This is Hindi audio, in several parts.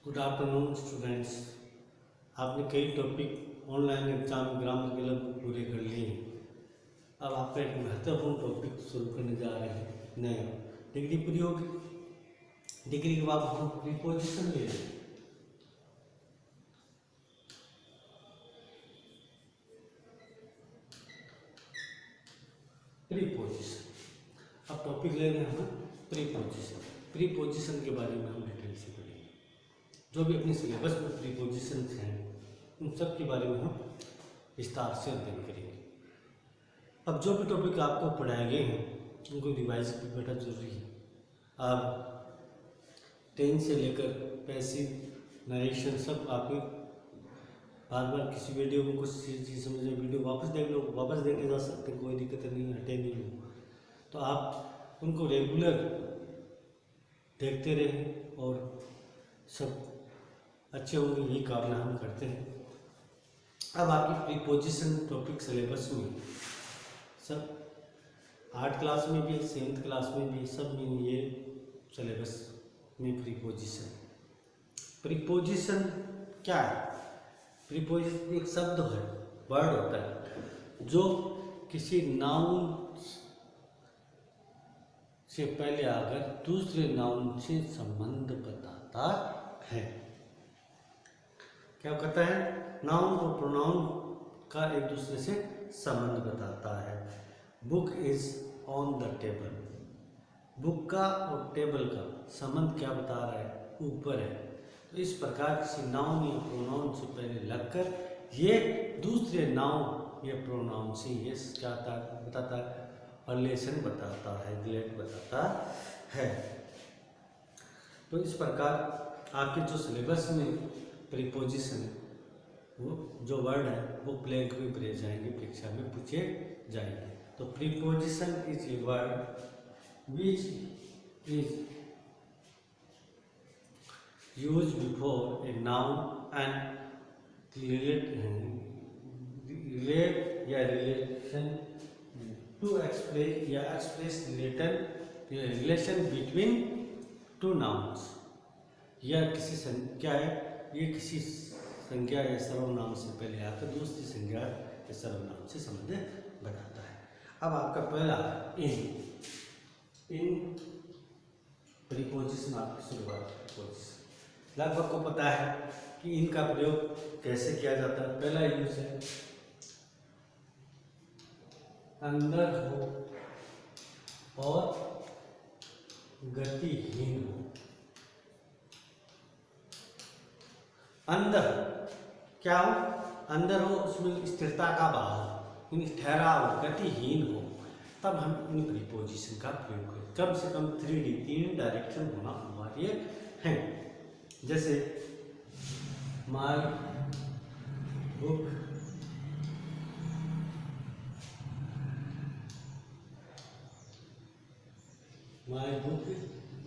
Good afternoon students. आपने कई टॉपिक ऑनलाइन एग्जाम ग्रामर के लगभग पूरे कर लिए हैं। अब आपका एक महत्वपूर्ण टॉपिक शुरू करने जा रहे हैं। नया डिग्री पूरी होगी। डिग्री के बाद हम प्रीपोजिशन ले लें। प्रीपोजिशन अब टॉपिक ले रहे हैं हम प्रीपोजिशन। प्रीपोजिशन के बारे में हम डिटेल से पढ़ेंगे। जो भी अपने सिलेबस में प्रीपोजिशन हैं उन सब के बारे में हम विस्तार से अध्ययन करेंगे। अब जो भी टॉपिक आपको पढ़ाए गए हैं उनको रिवाइज भी बेटा जरूरी है। अब 10 से लेकर पैसिव नरेशन सब आपको बार बार किसी वीडियो में कुछ चीज़ समझे वीडियो वापस देख लो, वापस देखे जा सकते, कोई दिक्कत नहीं, हटे नहीं हो तो आप उनको रेगुलर देखते रहें और सब अच्छे होंगे, यही कामना हम करते हैं। अब आपकी प्रीपोजिशन टॉपिक सिलेबस में सब 8 क्लास में भी 7th क्लास में भी सब में ये सिलेबस में प्रीपोजिशन क्या है? प्रीपोजिशन एक शब्द है, वर्ड होता है जो किसी नाउन से पहले आकर दूसरे नाउन से संबंध बताता है। क्या कहता है? नाउन और प्रोनाउन का एक दूसरे से संबंध बताता है। Book is on the table. Book का और टेबल का संबंध क्या बता रहा है? ऊपर है। तो इस प्रकार किसी नाउन या प्रोनाउन से पहले लगकर ये दूसरे नाउन या प्रोनाउन से ये क्या बताता है? रिलेशन बताता है, रिलेट बताता है। तो इस प्रकार आपके जो सिलेबस में प्रीपोजिशन वो जो वर्ड है वो ब्लैंक में भरे जाएंगे, परीक्षा में पूछे जाएंगे। तो preposition is a word which is used before a noun and relate या relation to express relation between two nouns. या किसी क्या है, ये किसी संज्ञा या सर्वनाम से पहले आकर दूसरी संज्ञा या सर्वनाम से संबंध बताता है। अब आपका पहला इन प्रीपोजिशन आपकी शुरुआत प्रीपोजिशन लगभग को पता है कि इनका प्रयोग कैसे किया जाता है। पहला यूज है अंदर हो और गतिहीन हो। अंदर क्या हो? अंदर हो, उसमें स्थिरता का भाव, ठहराव, गतिहीन हो, तब हम इन प्रीपोजिशन का प्रयोग करें। कम से कम 3 डायरेक्शन होना अनिवार्य है। जैसे माय बुक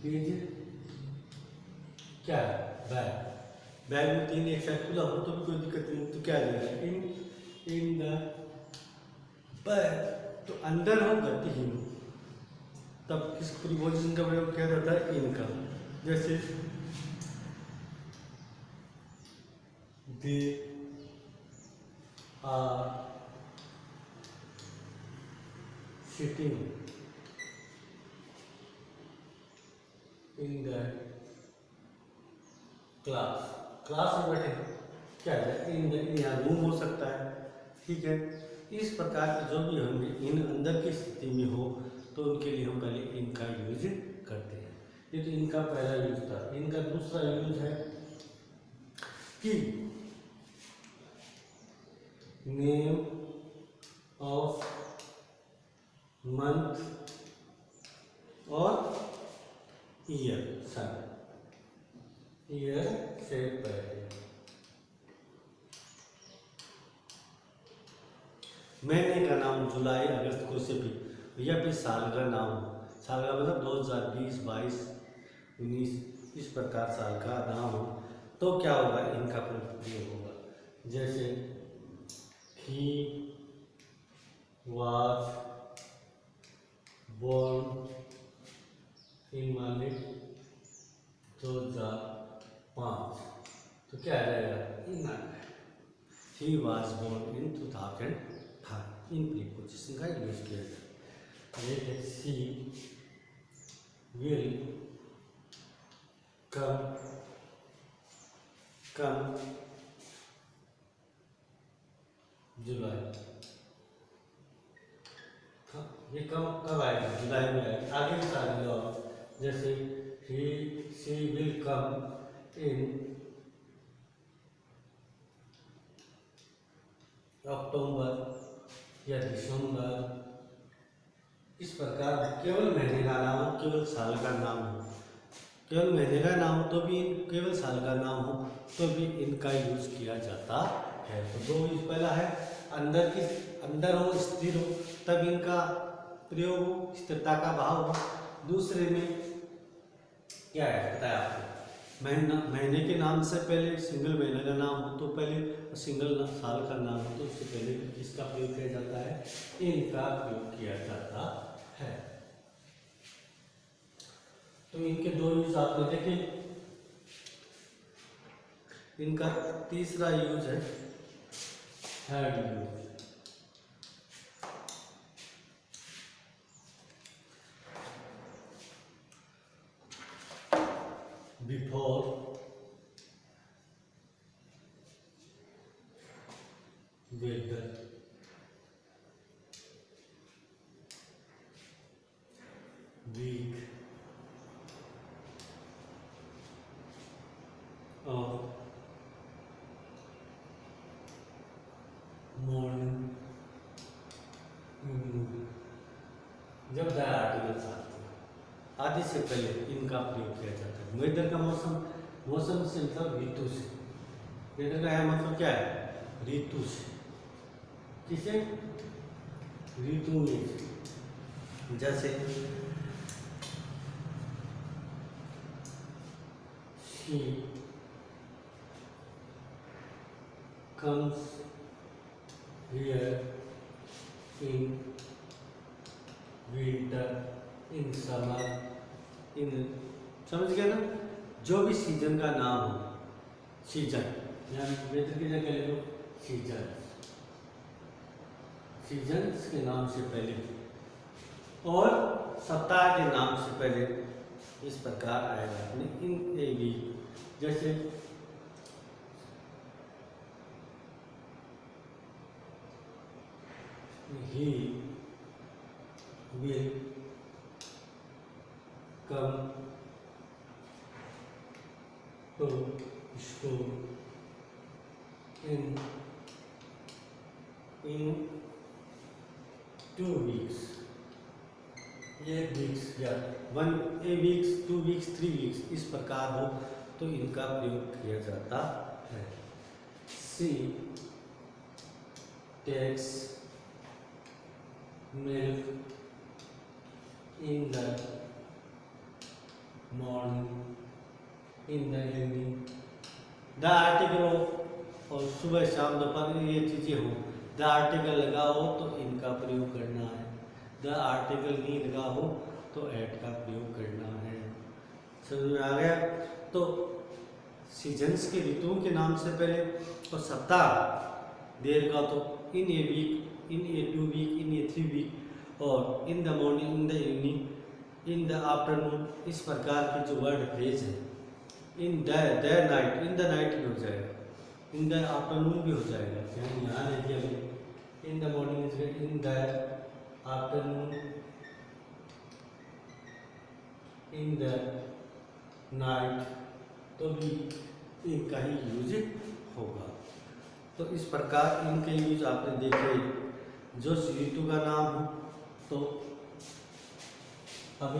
इज क्या है? बैग। बैग में 3 एक साथ खुला हो तो भी कोई दिक्कत नहीं, तो क्या जाएगा? In the bag. तो अंदर हो, गतिहीन हो, तब किस प्रीपोजिशन का प्रयोग किया जाता है? इनका। जैसे they are sitting in the class. Class में बैठे क्या है? इन यहाँ रूम हो सकता है, ठीक है। इस प्रकार के जो भी होंगे इन अंदर की स्थिति में हो तो उनके लिए हम पहले इनका यूज करते हैं। ये तो इनका पहला यूज था। इनका दूसरा यूज है कि नेम ऑफ मंथ और ईयर से पहले। महीने का नाम जुलाई, अगस्त को से भी, या फिर साल का नाम। साल का मतलब 2020, 22, 19 इस प्रकार साल का नाम हो तो क्या होगा? इनका प्रयोग होगा। जैसे ही was born in Malik 2000 5, तो क्या आ जाएगा इन आ जाएगा। He was born in 2005, in preposition का यूज किया जाए। लेट सी विल कम जुलाई, ये कब आएगा, जुलाई में आएगा। आगे भी सारे लॉ जैसे ही सी विल कम इन अक्टूबर या दिसंबर, इस प्रकार केवल महीने का नाम हो, केवल साल का नाम हो, केवल महीने का नाम हो तो भी, केवल साल का नाम हो तो भी इनका यूज किया जाता है। तो दो यूज, पहला है अंदर हो, स्थिर हो, तब इनका प्रयोग हो, स्थिरता का भाव हो। दूसरे में क्या है बताया आपको, महीने के नाम से पहले सिंगल महीने का नाम हो तो पहले, सिंगल साल का नाम हो तो उससे पहले किसका प्रयोग किया जाता है, इनका प्रयोग किया जाता है। तो इनके दो यूज आपने देखे। इनका तीसरा यूज है had use. Before weather, week और मॉर्निंग, जब द आर्टिकल्स आते हैं आदि से पहले इनका प्रयोग किया जाता है। वेदर का मौसम से मतलब ऋतु से, वेदर का है मतलब क्या है, ऋतु से, किसे, ऋतु में, जैसे she comes here in winter, in summer, in, समझ गया ना, जो भी सीजन का नाम हो, सीजन यानी वेदर की जगह ले लो सीजन, सीजन्स के नाम से पहले और सप्ताह के नाम से पहले इस प्रकार आएगा अपने इन ए वी, जैसे he will come to school in 2 weeks, ये वीक्स या 1 वीक्स 2 वीक्स 3 वीक्स इस प्रकार हो तो इनका प्रयोग किया जाता है। She takes milk in the morning, in the evening, the article हो और सुबह शाम दोपहर ये चीज़ें हो, द आर्टिकल लगा हो तो इनका प्रयोग करना है, द आर्टिकल नहीं लगा हो तो एट का प्रयोग करना है। समझ में आ गया। तो सीजन्स के ऋतुओं के नाम से पहले और सप्ताह देर का तो इन a week, in A 2 week, in A 3 week और इन the morning, in the evening, in the afternoon, इस प्रकार के जो वर्ड फ्रेज है, in the night, in the night भी हो जाएगा, इन द आफ्टरनून भी हो जाएगा, यहाँ देखिए इन the morning, in the afternoon, in the night, तो भी इनका ही यूज होगा। तो इस प्रकार इनके यूज आपने देखे। जो ऋतु का नाम हो तो अब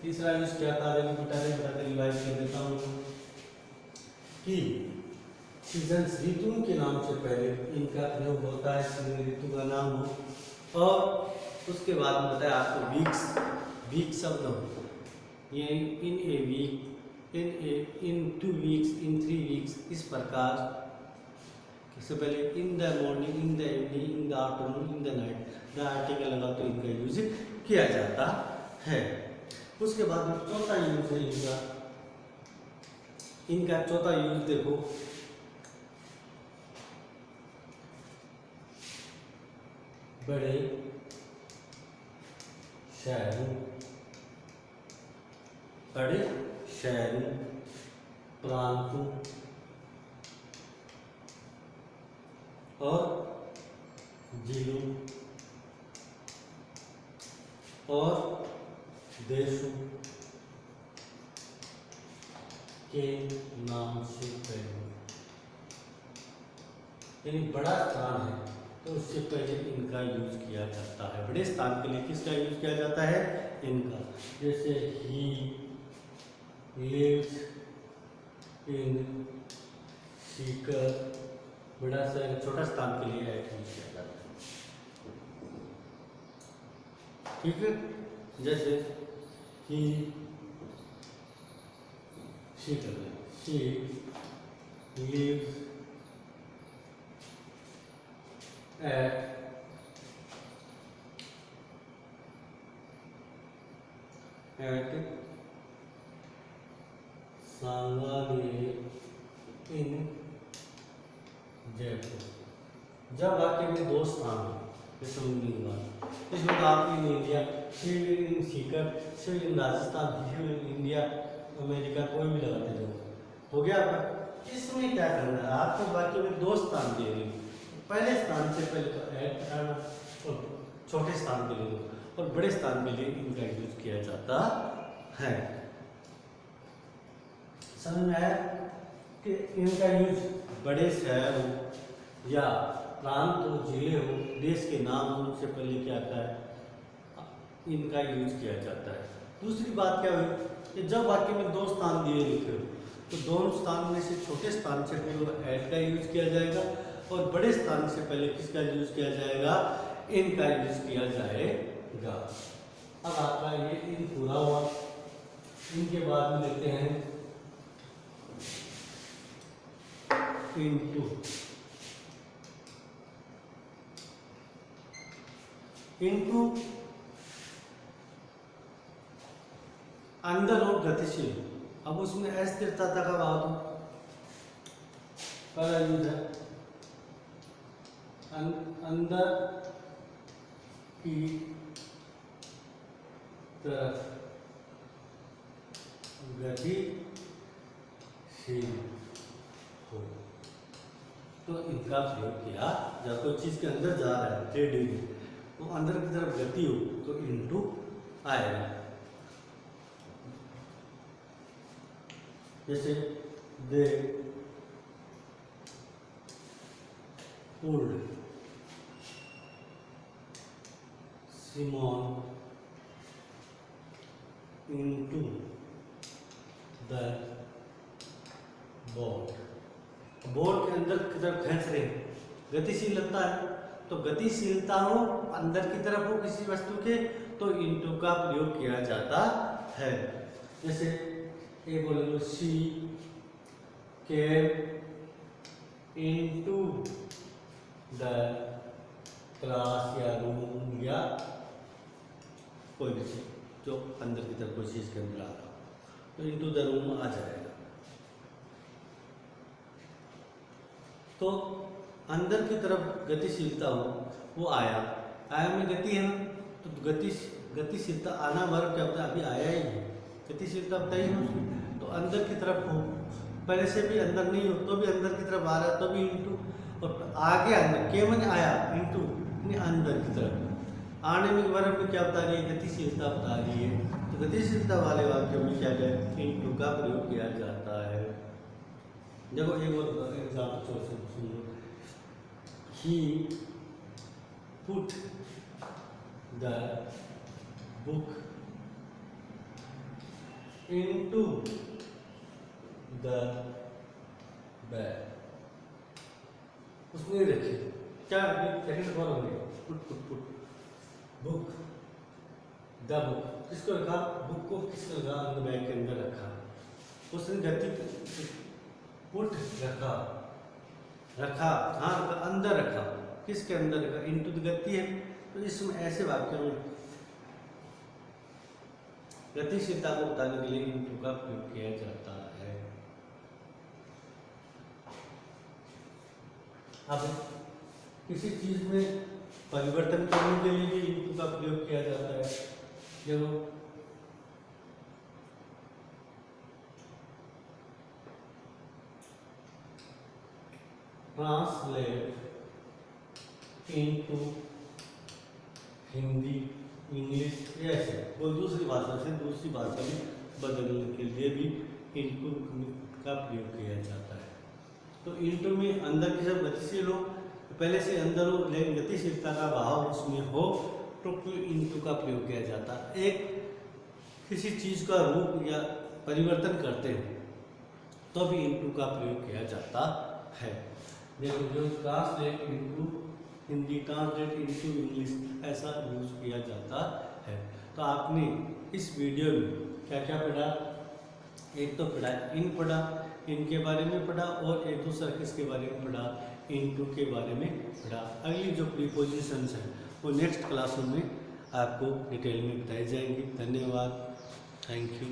तीसरा यूज क्या था, बताकर रिवाइज कर देता हूँ कि सीजन्स ऋतुओं के नाम से पहले इनका प्रयोग होता है, ऋतु का नाम हो और उसके बाद में बताया आपको वीक शब्द हो, ये इन a week, in 2 weeks, in 3 weeks, इस प्रकार इससे पहले इन the morning, in the evening, in the afternoon, in the night, the article लगा तो इनका यूज किया जाता है। उसके बाद में चौथा यूज है इनका इनका चौथा यूज देखो, बड़े शहरों, बड़े शहरों, प्रांतों और जिलों और देशों के नाम से पहले, यानी बड़ा स्थान है तो उससे पहले इनका यूज किया जाता है। बड़े स्थान के लिए किसका यूज किया जाता है? इनका। जैसे ही लिव्स इन सीकर, बड़ा सा छोटा स्थान के लिए एट यूज किया जाता है। ठीक है, जैसे ही Sikar, she lives at Sanganer in Jaipur. जब वाक्य में दो स्थान है, जैसे इसमें तो आप in India, civil in Sikar, civil in Rajasthan, civil in India, America, कोई भी लगाते जाओ, हो गया आपका। इसमें क्या करना है, आपको वाक्य में दो स्थान दे रहे हैं, पहले स्थान से पहले तो ऐड कराना और छोटे स्थान के लिए और बड़े स्थान के लिए इनका यूज किया जाता है। समझ में आया कि इनका यूज बड़े शहर हो या प्रांत हो, जिले हो, देश के नाम हो, उनसे पहले क्या आता है, इनका यूज किया जाता है। दूसरी बात क्या हुई कि जब वाक्य में दो स्थान दिए लिखे हो तो दोनों स्थान में से छोटे स्थान से पहले ऐड का यूज किया जाएगा और बड़े स्थान से पहले किसका यूज किया जाएगा? इनका यूज किया जाएगा। अब आपका ये इन पूरा हुआ। इनके बाद में लेते हैं इनटू। इनटू अंदर और गतिशील। अब उसमें अस्थिरता का भाव पहला यूज है अंदर की तरफ गतिशील हो, तो इनका प्रयोग किया जब कोई चीज के अंदर जा रहा है ट्रेडिंग में, तो अंदर की तरफ गति हो तो इनटू आएगा। जैसे they pulled Simon into the boat. Boat के अंदर की तरफ खींच रहे हैं, गतिशील लगता है, तो गतिशीलता हो अंदर की तरफ हो किसी वस्तु के तो इनटू का प्रयोग किया जाता है। जैसे ये बोलेंगे she came into the class या रूम या कोई भी चीज जो अंदर की तरफ कोई चीज के अंदर आ रहा तो इनटू द रूम आ जाएगा। तो अंदर की तरफ गतिशीलता हो वो आया, आया में गति है ना, तो गतिशीलता आना वर्ग क्या होता है, अभी आया ही है, गतिशीलता बताइए ना उसकी। तो अंदर की तरफ हो, पहले से भी अंदर नहीं हो तो भी अंदर की तरफ आ रहा है तो भी इनटू, और आगे अंदर के मन आया इनटू अंदर की तरफ आने में वर्ग में क्या बता रही है, गतिशीलता बता रही है। तो गतिशीलता वाले वाक्यों में क्या है, इनटू का प्रयोग किया जाता है। देखो एक और example soon low, he put the book into the bag। उसने रखी, क्या सेकंड फॉर्म हो गया, पुट बुक द बुक, किसको रखा, बुक को किसको रखा, अंदर बैग के अंदर रखा। उसने गति पुट रखा हाँ अंदर रखा, किसके अंदर रखा, इनटू द गति है। तो इसमें ऐसे वाक्यों में गतिशीलता को बताने के लिए इनटू का प्रयोग किया जाता है। अब किसी चीज में परिवर्तन करने के लिए भी इनटू का प्रयोग किया जाता है। देखो ट्रांसलेट इनटू हिंदी, इंग्लिश, ऐसे वो दूसरी भाषा से दूसरी भाषा में बदलने के लिए भी इनटू का प्रयोग किया जाता है। तो इनटू में अंदर की सब गतिशील हो, पहले से अंदर हो लेकिन गतिशीलता का भाव उसमें हो तो इनटू का प्रयोग किया जाता है। एक किसी चीज का रूप या परिवर्तन करते हैं तो भी इनटू का प्रयोग किया जाता है। देखो जो translate into Hindi, translate into English, ऐसा यूज किया जाता है। तो आपने इस वीडियो में क्या क्या पढ़ा? एक तो पढ़ा इन पढ़ा, इनके बारे में पढ़ा, और एक दूसरा किसके बारे में पढ़ा? इनटू के बारे में पढ़ा। अगली जो प्रीपोजिशंस हैं वो नेक्स्ट क्लासों में आपको डिटेल में बताई जाएंगी। धन्यवाद, थैंक यू।